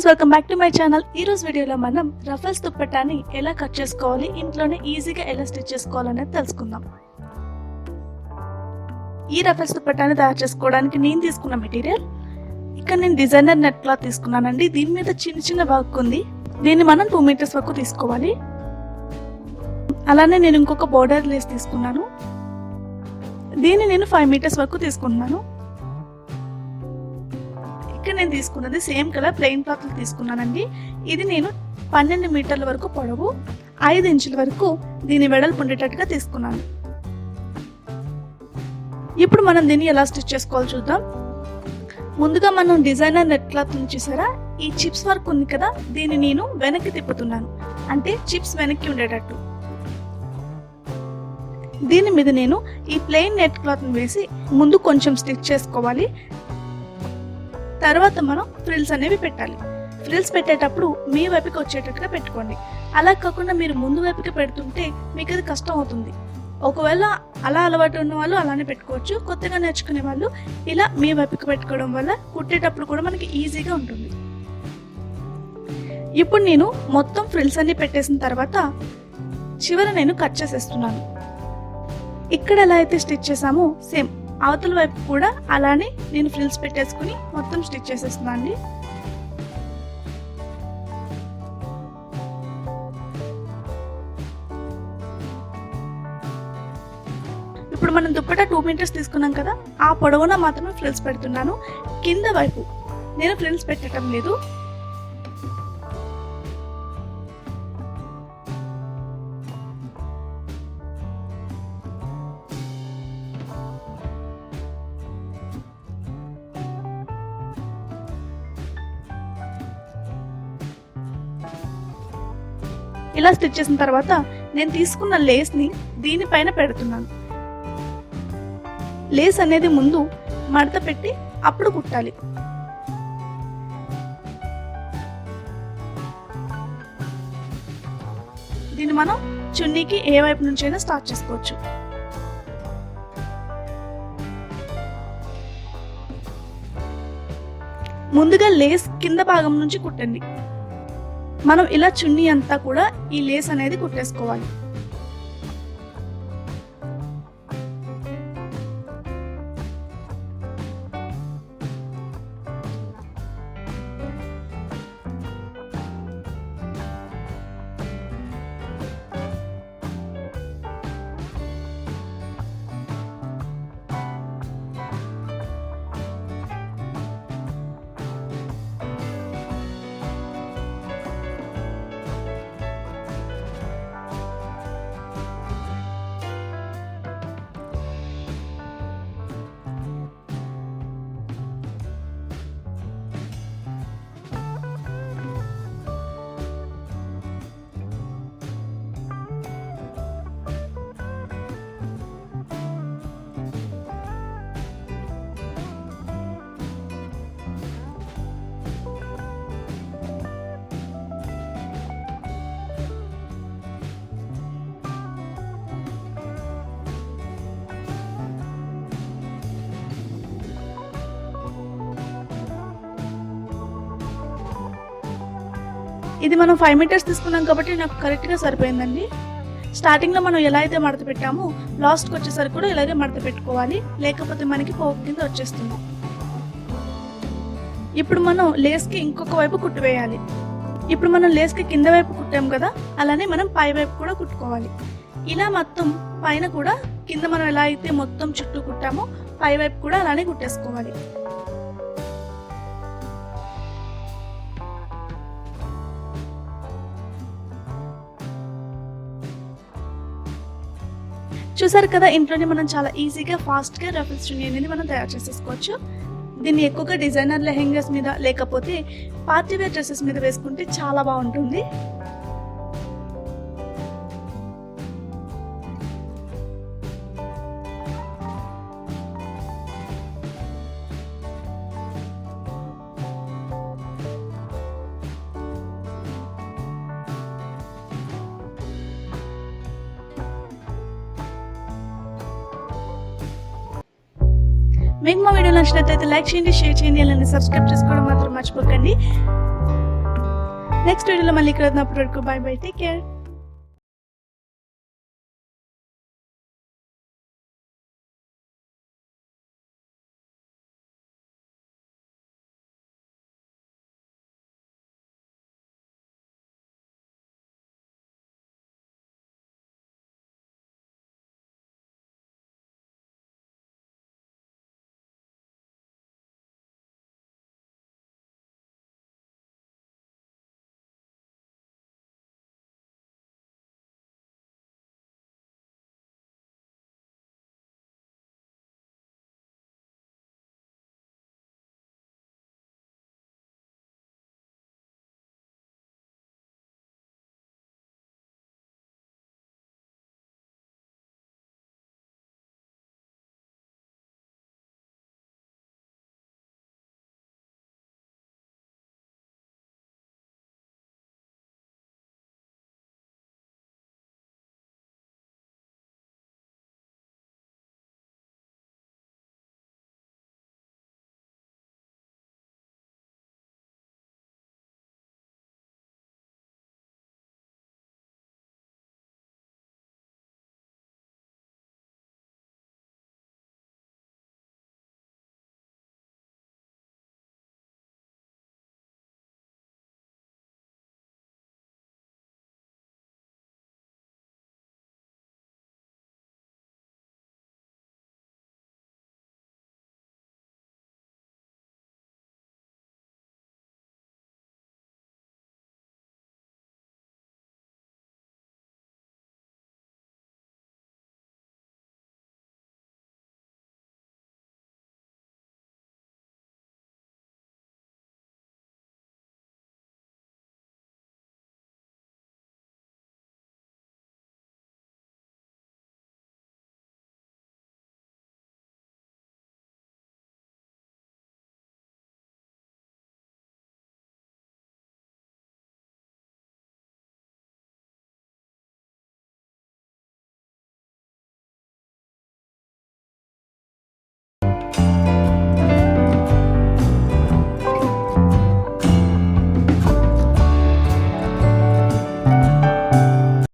Friends, welcome back to my channel. ఈ రోజు వీడియోలో మనం రఫల్స్ దుప్పట్టాని ఎలా కట్ చేసుకోవాలి, ఇంట్లోనే ఈజీగా ఎలా స్టిచ్ చేసుకోవాలనేది తెలుసుకుందాం. ఈ రఫల్స్ దుప్పట్టాని తయారు చేసుకోవడానికి నేను తీసుకున్న మెటీరియల్, ఇక్కడ నేను డిజైనర్ నెట్ క్లాత్ తీసుకున్నానండి. దీని మీద చిన్న చిన్న వర్క్ ఉంది. దీన్ని మనం 2 మీటర్స్ వరకు తీసుకోవాలి. అలానే నేను ఇంకొక బోర్డర్ లేస్ తీసుకున్నాను. దీన్ని నేను 5 మీటర్స్ వరకు తీసుకుంటున్నాను. ఇక్కడ నేను తీసుకున్నది సేమ్ కలర్ ప్లెయిన్ క్లాత్ తీసుకున్నానండి. ఇది నేను 12 మీటర్ల వరకు పొడవు, 5 ఇంచుల వరకు దీని వెడల్పు ఉండేటట్టుగా తీసుకున్నాను. ఇప్పుడు మనం దీన్ని ఎలా స్టిచ్ చేసుకోవాలో చూద్దాం. ముందుగా మనం డిజైనర్ నెట్ క్లాత్ చూసారా, ఈ చిప్స్ వర్క్ ఉంది కదా, దీన్ని నేను వెనక్కి తిప్పుతున్నాను, అంటే చిప్స్ వెనక్కి ఉండేటట్టు. దీని మీద నేను ఈ ప్లెయిన్ నెట్ క్లాత్ వేసి ముందు కొంచెం స్టిచ్ చేసుకోవాలి. తర్వాత మనం ఫ్రిల్స్ అనేవి పెట్టాలి. ఫ్రిల్స్ పెట్టేటప్పుడు మీ వైపుకి వచ్చేటట్టుగా పెట్టుకోండి. అలా కాకుండా మీరు ముందు వైపుకి పెడుతుంటే మీకు అది కష్టం అవుతుంది. ఒకవేళ అలా అలవాటు ఉన్న వాళ్ళు అలానే పెట్టుకోవచ్చు. కొత్తగా నేర్చుకునే వాళ్ళు ఇలా మీ వైపుకి పెట్టుకోవడం వల్ల కుట్టేటప్పుడు కూడా మనకి ఈజీగా ఉంటుంది. ఇప్పుడు నేను మొత్తం ఫ్రిల్స్ అన్ని పెట్టేసిన తర్వాత చివర నేను కట్ చేసేస్తున్నాను. ఇక్కడ ఎలా అయితే స్టిచ్ చేసామో సేమ్ అవతల వైపు కూడా అలానే నేను ఫ్రిల్స్ పెట్టేసుకుని మొత్తం స్టిచ్ చేసేస్తున్నాను అండి. ఇప్పుడు మనం దుప్పటా 2 మీటర్స్ తీసుకున్నాం కదా, ఆ పొడవున మాత్రమే ఫ్రిల్స్ పెడుతున్నాను. కింద వైపు నేను ఫ్రిల్స్ పెట్టడం లేదు. ఇలా స్టిచ్ చేసిన తర్వాత నేను తీసుకున్న లేస్ ని దీనిపైన పెడుతున్నాను. లేస్ అనేది ముందు మడత పెట్టి అప్పుడు కుట్టాలి. దీన్ని మనం చున్నీకి ఏ వైపు నుంచి అయినా స్టార్ట్ చేసుకోవచ్చు. ముందుగా లేస్ కింద భాగం నుంచి కుట్టండి. మనం ఇలా చున్నీ అంతా కూడా ఈ లేస్ అనేది కుట్టేసుకోవాలి. ఇది మనం 5 మీటర్స్ తీసుకున్నాం కాబట్టి నాకు కరెక్ట్గా సరిపోయిందండి. స్టార్టింగ్లో మనం ఎలా అయితే మడత పెట్టామో లాస్ట్కి వచ్చేసరికి కూడా ఇలాగే మడత పెట్టుకోవాలి, లేకపోతే మనకి పోగు కింద వచ్చేస్తుంది. ఇప్పుడు మనం లేస్కి ఇంకొక వైపు కుట్టు వేయాలి. ఇప్పుడు మనం లేస్కి కింద వైపు కుట్టాం కదా, అలానే మనం పై వైపు కూడా కుట్టుకోవాలి. ఇలా మొత్తం పైన కూడా కింద మనం ఎలా అయితే మొత్తం చుట్టూ కుట్టామో పై వైపు కూడా అలానే కుట్టేసుకోవాలి. చూసారు కదా, ఇంట్లోనే మనం చాలా ఈజీగా ఫాస్ట్గా రఫల్స్ చున్నీ అనేది మనం తయారు చేసేసుకోవచ్చు. దీన్ని ఎక్కువగా డిజైనర్ లెహెంగాస్ మీద లేకపోతే పార్టీ వేర్ డ్రెస్సెస్ మీద వేసుకుంటే చాలా బాగుంటుంది. మీకు మా వీడియో నచ్చినట్లయితే లైక్ చేయండి, షేర్ చేయండి, అలానే సబ్స్క్రైబ్ చేసుకోవడం మాత్రం మర్చిపోకండి. నెక్స్ట్ వీడియోలో మళ్ళీ ఇక్కడ వరకు బై బై, టేక్ కేర్.